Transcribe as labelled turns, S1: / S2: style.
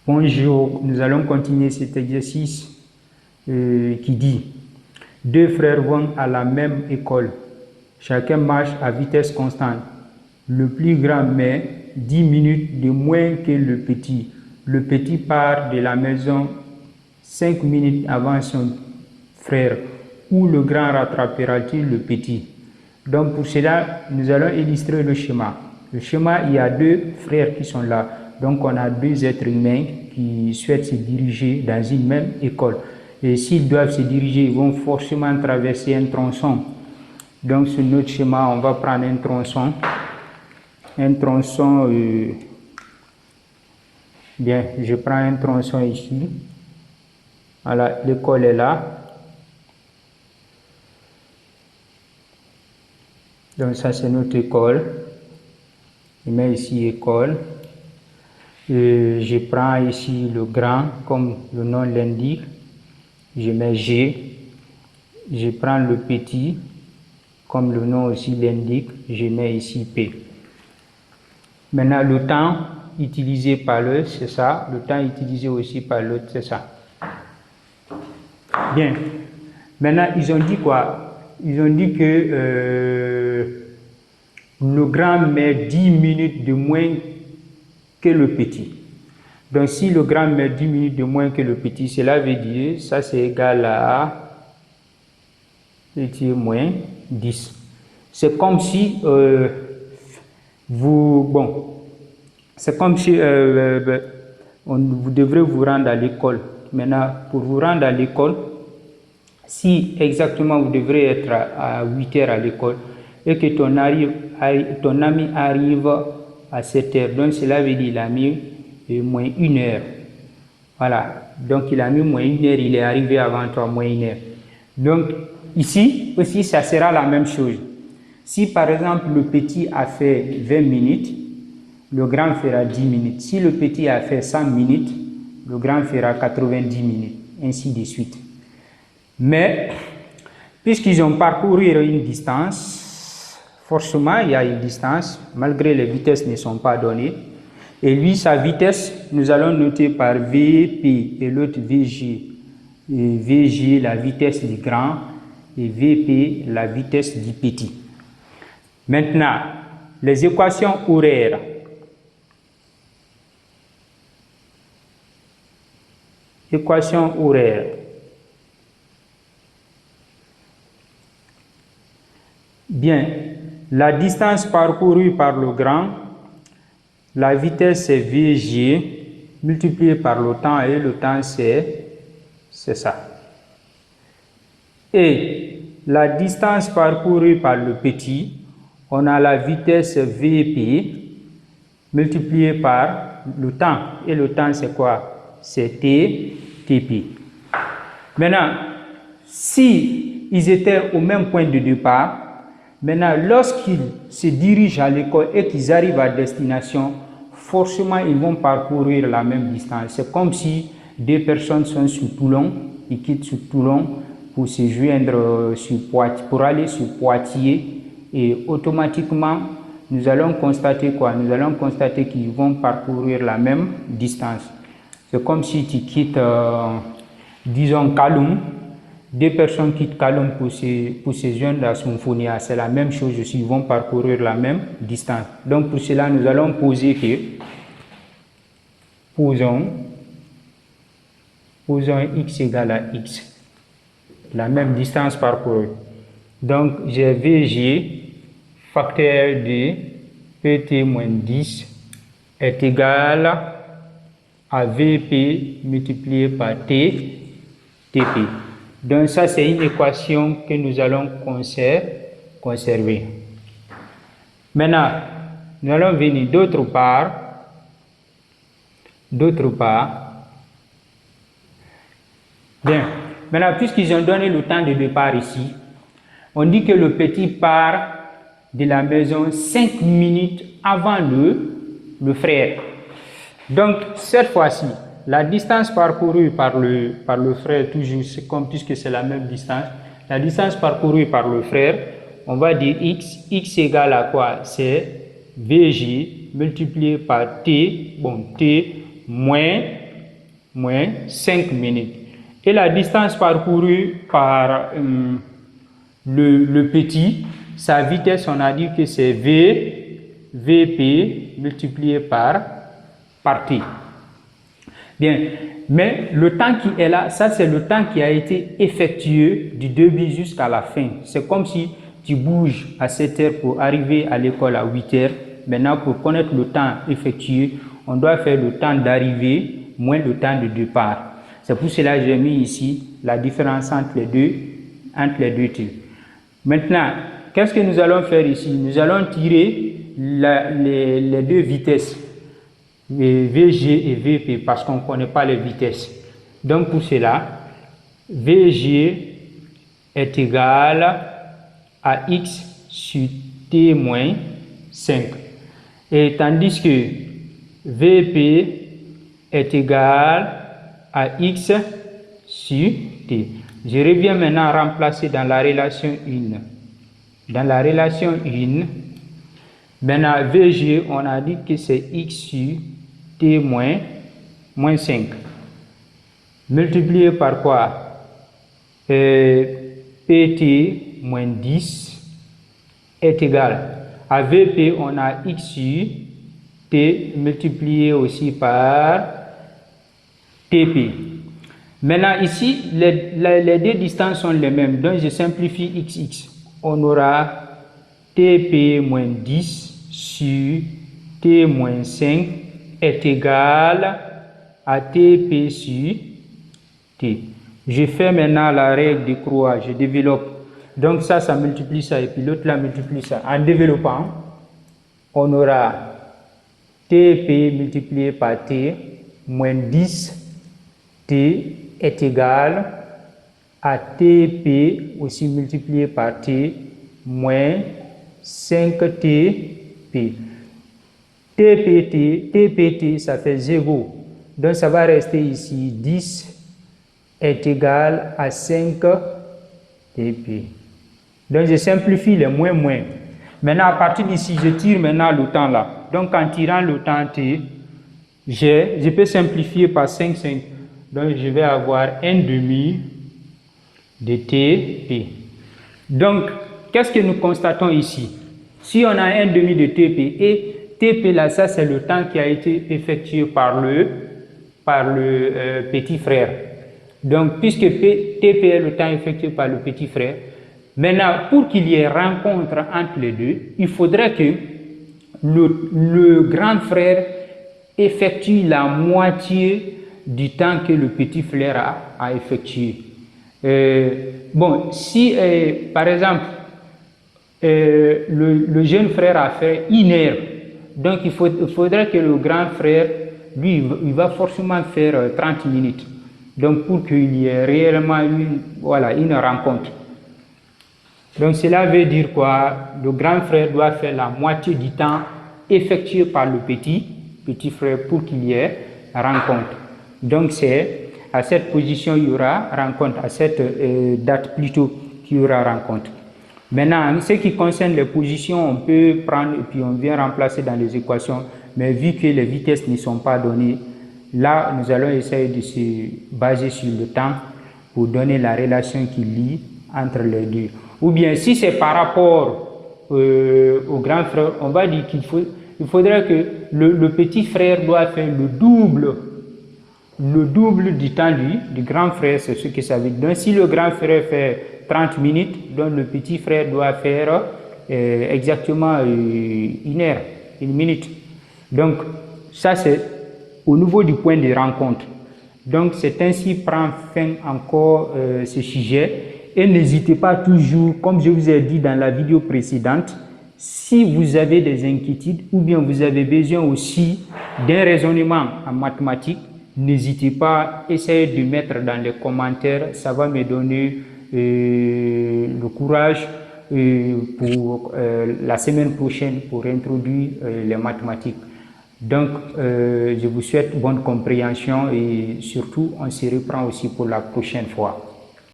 S1: Bonjour, nous allons continuer cet exercice qui dit: deux frères vont à la même école, chacun marche à vitesse constante. Le plus grand met 10 minutes de moins que le petit. Le petit part de la maison 5 minutes avant son frère. Où le grand rattrapera-t-il le petit? Donc pour cela, nous allons illustrer le schéma. Le schéma, il y a deux frères qui sont là. Donc on a deux êtres humains qui souhaitent se diriger dans une même école. Et s'ils doivent se diriger, ils vont forcément traverser un tronçon. Donc sur notre schéma, on va prendre un tronçon. Un tronçon, bien, je prends un tronçon ici. Voilà, l'école est là. Donc ça c'est notre école. Je mets ici école. Je prends ici le grand comme le nom l'indique. Je mets G. Je prends le petit comme le nom aussi l'indique. Je mets ici P. Maintenant le temps utilisé par l'un c'est ça. Le temps utilisé aussi par l'autre c'est ça. Bien. Maintenant ils ont dit quoi? Ils ont dit que le grand met 10 minutes de moins que le petit. Donc si le grand met 10 minutes de moins que le petit, cela veut dire ça c'est égal à petit moins 10. C'est comme si c'est comme si vous devrez vous rendre à l'école. Maintenant, pour vous rendre à l'école, si exactement vous devrez être à 8 heures à l'école et que ton ami arrive à 7 heures, donc cela veut dire qu'il a mis moins 1 heure. Voilà, donc il a mis moins 1 heure, il est arrivé avant toi, moins 1 heure. Donc ici aussi, ça sera la même chose. Si par exemple le petit a fait 20 minutes, le grand fera 10 minutes. Si le petit a fait 100 minutes, le grand fera 90 minutes, ainsi de suite. Mais, puisqu'ils ont parcouru une distance, forcément il y a une distance, malgré les vitesses ne sont pas données. Et lui, sa vitesse, nous allons noter par VP et l'autre VG. Et VG, la vitesse du grand, et VP, la vitesse du petit. Maintenant, les équations horaires. Équation horaire. Bien, la distance parcourue par le grand, la vitesse c'est VG multiplié par le temps et le temps c'est ça. Et la distance parcourue par le petit, on a la vitesse VP multiplié par le temps. Et le temps c'est quoi? C'est TP. Maintenant, si ils étaient au même point de départ, maintenant, lorsqu'ils se dirigent à l'école et qu'ils arrivent à destination, forcément, ils vont parcourir la même distance. C'est comme si deux personnes sont sur Toulon, ils quittent sur Toulon pour se joindre sur Poitiers, pour aller sur Poitiers, et automatiquement, nous allons constater quoi? Nous allons constater qu'ils vont parcourir la même distance. C'est comme si tu quittes, disons, Kaloum. Deux personnes quittent Kaloum pour se joindre à Symphonia, c'est la même chose aussi, ils vont parcourir la même distance. Donc pour cela, nous allons poser que, posons x égale à x, la même distance parcourue. Donc j'ai VG, facteur de PT moins 10 est égal à VP multiplié par TP. Donc ça c'est une équation que nous allons conserver. Maintenant, nous allons venir d'autre part. Bien, maintenant puisqu'ils ont donné le temps de départ ici, on dit que le petit part de la maison 5 minutes avant le frère. Donc cette fois-ci, la distance parcourue par le frère, toujours, c'est comme puisque c'est la même distance, la distance parcourue par le frère, on va dire x égale à quoi? C'est VG multiplié par T, bon, T moins moins 5 minutes. Et la distance parcourue par le petit, sa vitesse, on a dit que c'est Vp multiplié par T. Bien, mais le temps qui est là, ça c'est le temps qui a été effectué du début jusqu'à la fin. C'est comme si tu bouges à 7 heures pour arriver à l'école à 8 heures. Maintenant, pour connaître le temps effectué, on doit faire le temps d'arrivée moins le temps de départ. C'est pour cela que j'ai mis ici la différence entre les deux tirs. Maintenant, qu'est-ce que nous allons faire ici? Nous allons tirer les deux vitesses, VG et VP, parce qu'on ne connaît pas les vitesses. Donc pour cela, VG est égal à X sur T moins 5. Et tandis que VP est égal à X sur T. Je reviens maintenant à remplacer dans la relation 1. Dans la relation 1, maintenant VG, on a dit que c'est X sur T moins 5. Multiplié par quoi? PT moins 10 est égal à VP, on a X sur T multiplié aussi par TP. Maintenant ici, les deux distances sont les mêmes, donc je simplifie XX. On aura TP moins 10 sur T moins 5 est égal à TP sur T. Je fais maintenant la règle de Croix, je développe. Donc ça multiplie ça et puis l'autre là multiplie ça. En développant, on aura TP multiplié par T moins 10 T est égal à TP aussi multiplié par T moins 5TP. TPT, ça fait 0. Donc ça va rester ici 10 est égal à 5TP. Donc je simplifie les moins. Maintenant à partir d'ici, je tire maintenant le temps là. Donc en tirant le temps T, je peux simplifier par 5. Donc je vais avoir 1 demi de TP. Donc qu'est-ce que nous constatons ici? Si on a 1 demi de TP et TP là, ça c'est le temps qui a été effectué par le petit frère. Donc puisque TP est le temps effectué par le petit frère, maintenant pour qu'il y ait rencontre entre les deux, il faudrait que le grand frère effectue la moitié du temps que le petit frère a effectué. Bon, si par exemple le jeune frère a fait 1 heure, donc il faudrait que le grand frère, lui, il va forcément faire 30 minutes. Donc pour qu'il y ait réellement une rencontre. Donc cela veut dire quoi? Le grand frère doit faire la moitié du temps effectué par le petit frère pour qu'il y ait rencontre. Donc c'est à cette position il y aura rencontre, à cette date plutôt qu'il y aura rencontre. Maintenant, en ce qui concerne les positions, on peut prendre et puis on vient remplacer dans les équations, mais vu que les vitesses ne sont pas données, là nous allons essayer de se baser sur le temps pour donner la relation qui lie entre les deux. Ou bien si c'est par rapport au grand frère, on va dire qu'il faudrait que le petit frère doit faire le double du temps du grand frère, c'est ce que ça veut dire. Donc si le grand frère fait 30 minutes, donc le petit frère doit faire exactement 1 heure, 1 minute. Donc ça c'est au niveau du point de rencontre. Donc c'est ainsi prend fin encore ce sujet. Et n'hésitez pas toujours, comme je vous ai dit dans la vidéo précédente, si vous avez des inquiétudes ou bien vous avez besoin aussi d'un raisonnement en mathématiques, n'hésitez pas à essayer de mettre dans les commentaires, ça va me donner le courage pour la semaine prochaine pour introduire les mathématiques. Donc, je vous souhaite bonne compréhension et surtout, on se reprend aussi pour la prochaine fois.